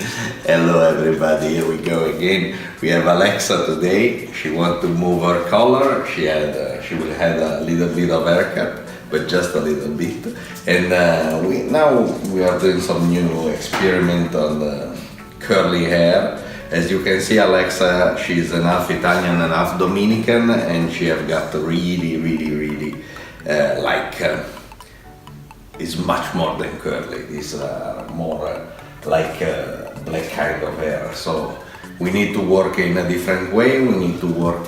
Hello everybody, here we go again. We have Alexa today. She wants to move her color. She will have a little bit of haircut, but just a little bit. And we are doing some new experiment on curly hair. As you can see, Alexa, she's an half Italian and half Dominican, and she have got really it's much more than curly. It's more like black kind of hair. So we need to work in a different way. We need to work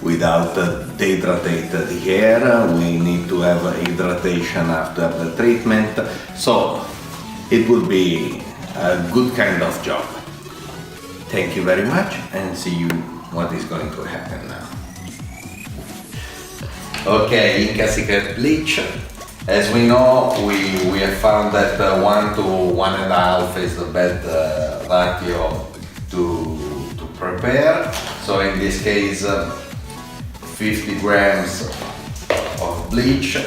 without dehydrate the hair. We need to have hydration after the treatment. So it will be a good kind of job. Thank you very much, and see you what is going to happen now. Okay, Inca Secret Bleach. As we know, we have found that 1 to 1.5 is the best ratio to prepare. So in this case, 50 grams of bleach,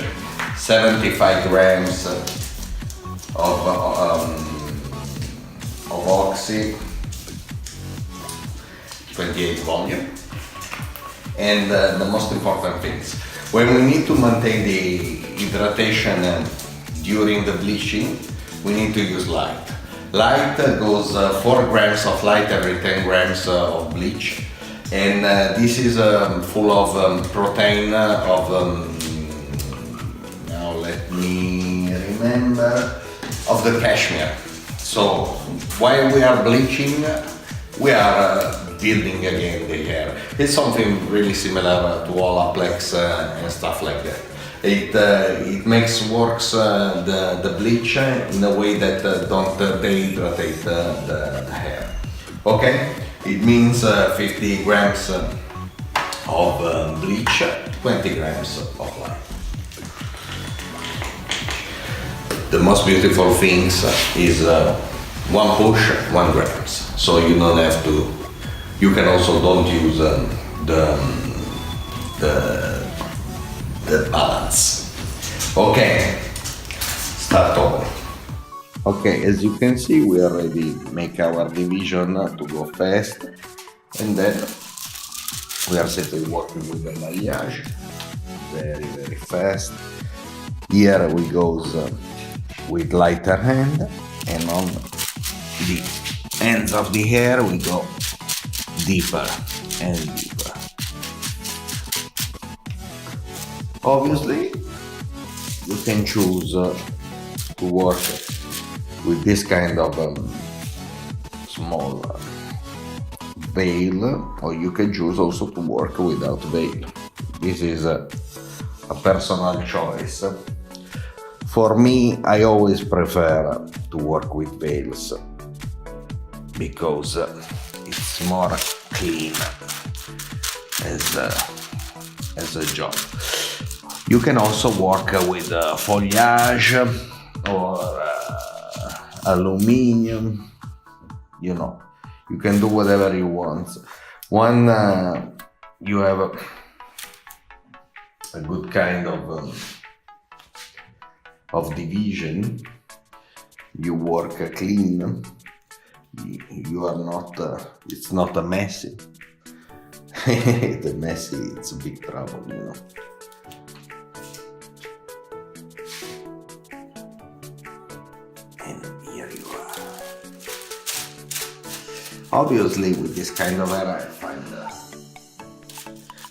75 grams of oxy, 28 volume. And the most important things, when we need to maintain the hydration during the bleaching, we need to use light. Light goes 4 grams of light every 10 grams of bleach, and this is full of protein of now let me remember, of the cashmere. So while we are bleaching, we are building again the hair. It's something really similar to Olaplex and stuff like that. It works the bleach in a way that don't dehydrate the hair. Okay, it means 50 grams of bleach, 20 grams of light. The most beautiful things is 1 push, 1 grams. So you don't have to. You can also don't use the balance. Okay, start over. Okay, as you can see, we already make our division to go fast, and then we are simply working with the balayage, very fast. Here we go with lighter hand, and on the ends of the hair we go deeper and deeper. Obviously, you can choose to work with this kind of small veil, or you can choose also to work without veil. This is a personal choice. For me, I always prefer to work with veils because it's more clean as a job. You can also work with foliage or aluminium. You know, you can do whatever you want. When you have a good kind of division, you work clean. You are not. It's not a messy. The messy, it's a big trouble, you know. And here you are. Obviously, with this kind of hair, I find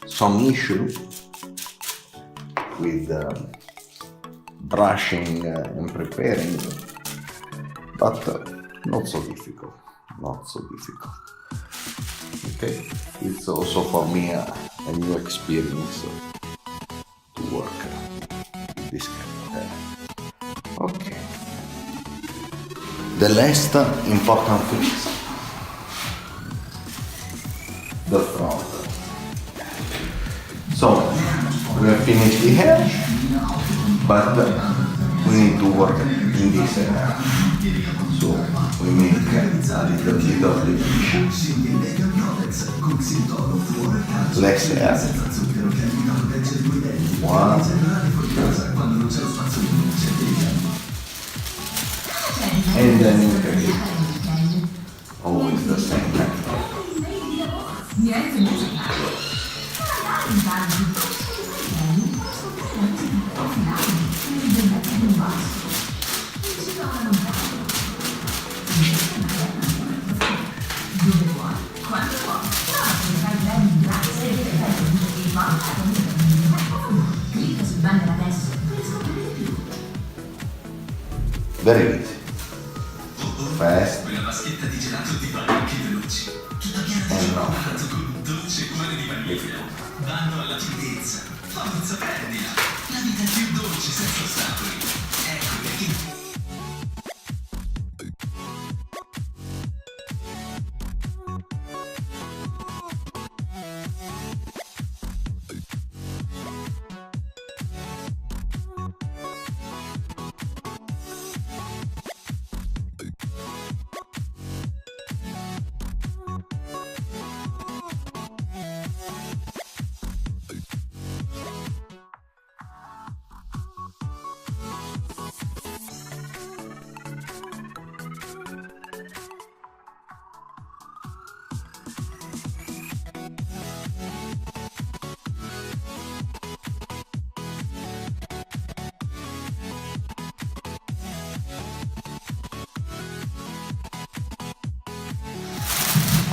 some issue with brushing and preparing, but not so difficult. Okay, it's also for me a new experience to work with this kind of hair. Okay. The last important thing is the front. So we have finished the hair, but we need to work in this area. So we make a little bit of the bleach. Less hair. 1, 2, and then we can Very easy, fast, Quella vaschetta di gelato ti va anche veloce. Tutta piena di cioccolato con un dolce cuore di vaniglia. Vanno alla piudezza. Forza, prendila. La vita è più dolce senza ostacoli. Ecco perché.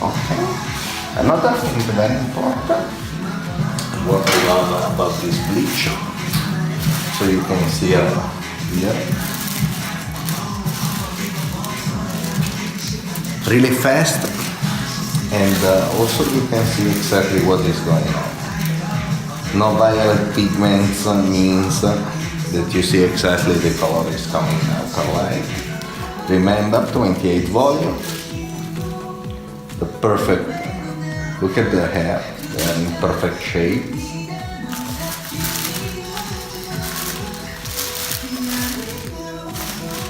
okay. Another thing very important, what I love about this bleach, so you can see here, really fast, and also you can see exactly what is going on. No violet pigments means that you see exactly the color is coming out alive. Remember, 28 volume, the perfect, look at the hair, they're in perfect shape.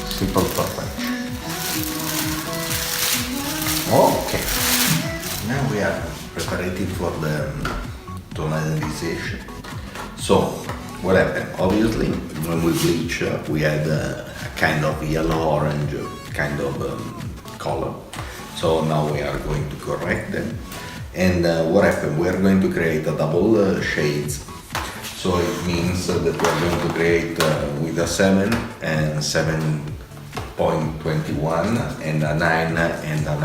Super perfect. Okay, now we are preparing for the tonalization. So, what happened? Obviously, when we bleach, we had a kind of yellow-orange kind of color. So now we are going to correct them. And what happened? We are going to create a double shades. So it means that we are going to create with a 7 and 7.21 and a 9 and a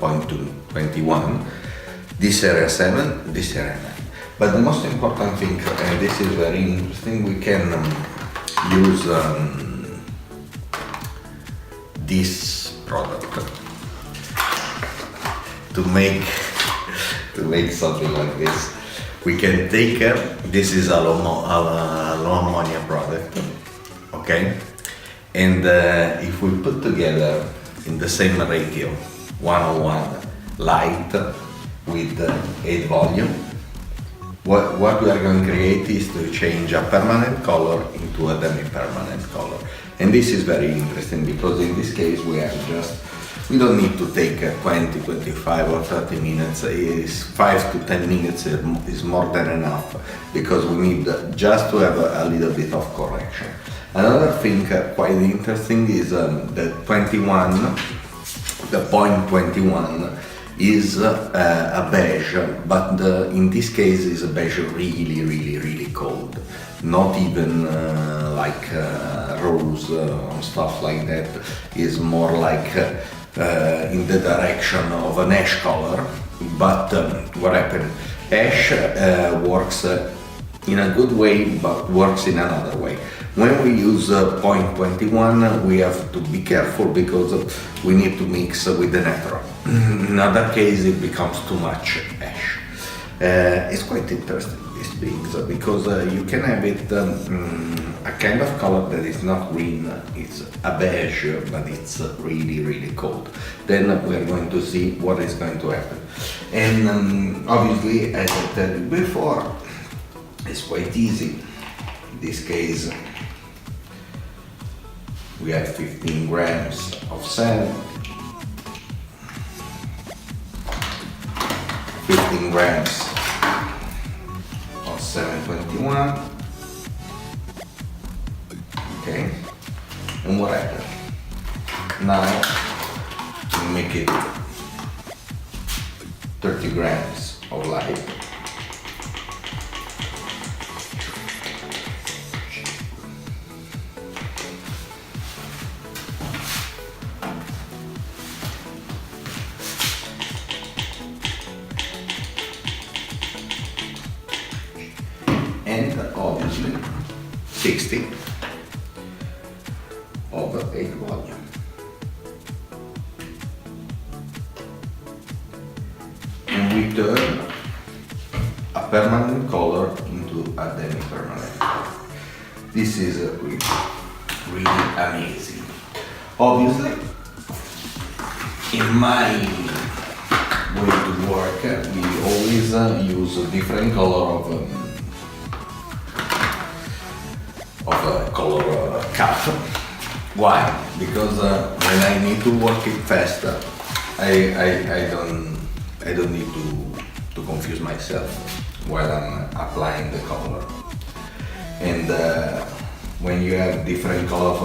9.21. This area 7, this area 9. But the most important thing, and this is very interesting, we can use this product to make something like this. We can take this is a low ammonia product, okay? And if we put together in the same ratio 101 light with 8 volume, what we are going to create is to change a permanent color into a demi-permanent color. And this is very interesting because in this case we don't need to take 20, 25 or 30 minutes. It's 5 to 10 minutes is more than enough because we need just to have a little bit of correction. Another thing quite interesting is the 21, the point 21 is a beige, but in this case is a beige really cold. Not even like rose or stuff like that. Is more like in the direction of an ash color. But what happened? Ash works in a good way, but works in another way. When we use point 21, we have to be careful because we need to mix with the natural. In other case, it becomes too much ash. It's quite interesting, these beings, because you can have it a kind of color that is not green, it's a beige, but it's really cold. Then we are going to see what is going to happen. And obviously, as I told you before, it's quite easy. In this case, we have 15 grams of sand, 15 grams of 721. Okay, and what happened? Now we make it 30 grams of light. 60 of egg volume. And we turn a permanent color into a demi-permanent color. This is really amazing. Obviously, in my way to work, we always use a different color of color cup. Why? Because when I need to work it faster, I don't need to confuse myself while I'm applying the color. And when you have different color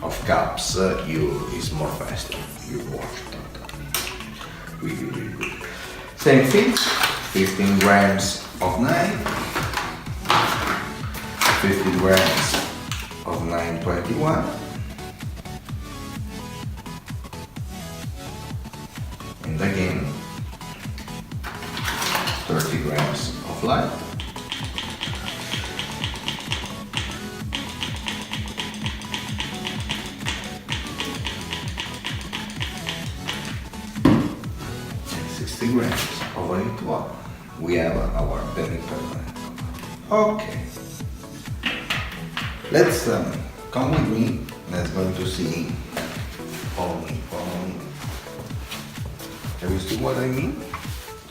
of cups, it's more faster. You wash that. Really, really good. Same thing. 15 grams of 9. 50 grams of 921. And again, 30 grams of light. And 60 grams of 81. We have our demi-permanent color. Okay. Let's come with me. Let's going to see. Follow me. Have you seen what I mean?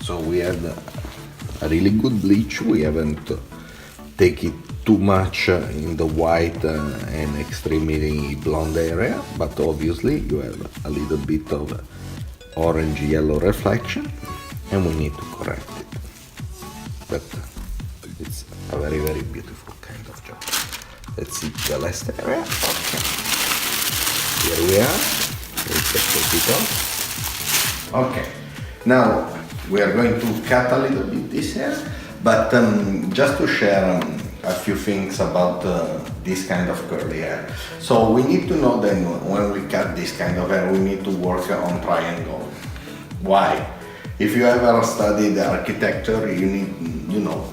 So we had a really good bleach. We haven't taken it too much in the white and extremely blonde area, but obviously you have a little bit of orange yellow reflection, and we need to correct it. But it's a very, very beautiful kind of job. Let's see the last area. Okay. Here we are. Let's just take it off. Okay. Now we are going to cut a little bit this hair, but just to share a few things about this kind of curly hair. So we need to know that when we cut this kind of hair, we need to work on triangle. Why? If you ever studied architecture, you know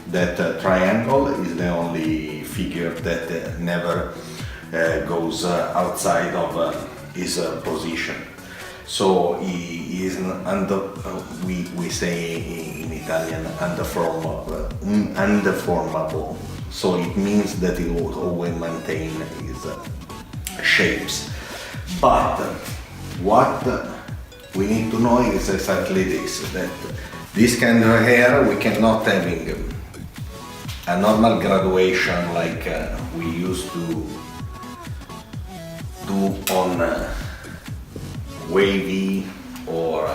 that triangle is the only figure that never goes outside of his position. So he is we say in Italian undeformable. So it means that he will always maintain his shapes. But what we need to know is exactly this, that this kind of hair we cannot having a normal graduation like we used to do on wavy or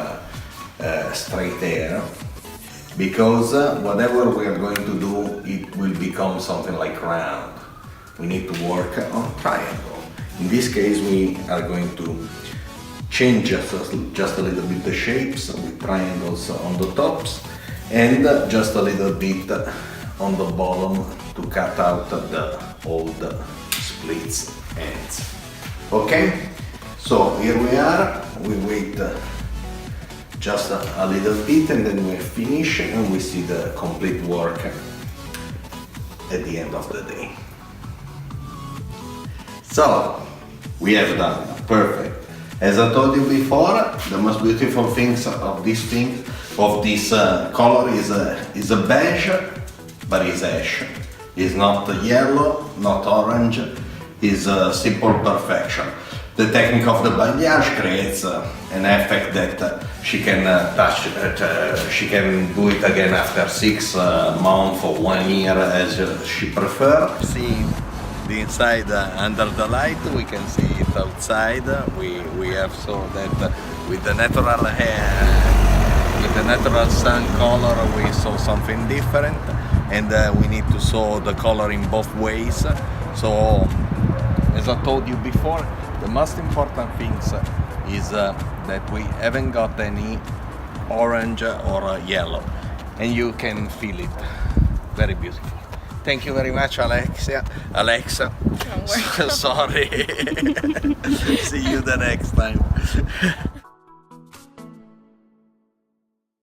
straight hair, because whatever we are going to do, it will become something like round. We need to work on triangle. In this case, we are going to change just a little bit the shapes with triangles on the tops and just a little bit on the bottom to cut out the old splits ends. Okay? So here we are, we wait just a little bit and then we finish and we see the complete work at the end of the day. So, we have done, perfect. As I told you before, the most beautiful things of this color is a beige, but it's ash. It's not yellow, not orange, it's a simple perfection. The technique of the balayage creates an effect that she can she can do it again after 6 months or 1 year as she prefers. See the inside under the light, we can see it outside. We have so that with the natural hair, with the natural sun color, we saw something different, and we need to saw the color in both ways. So, as I told you before, the most important things is that we haven't got any orange or yellow, and you can feel it. Very beautiful. Thank you very much, Alexa. Sorry. See you the next time.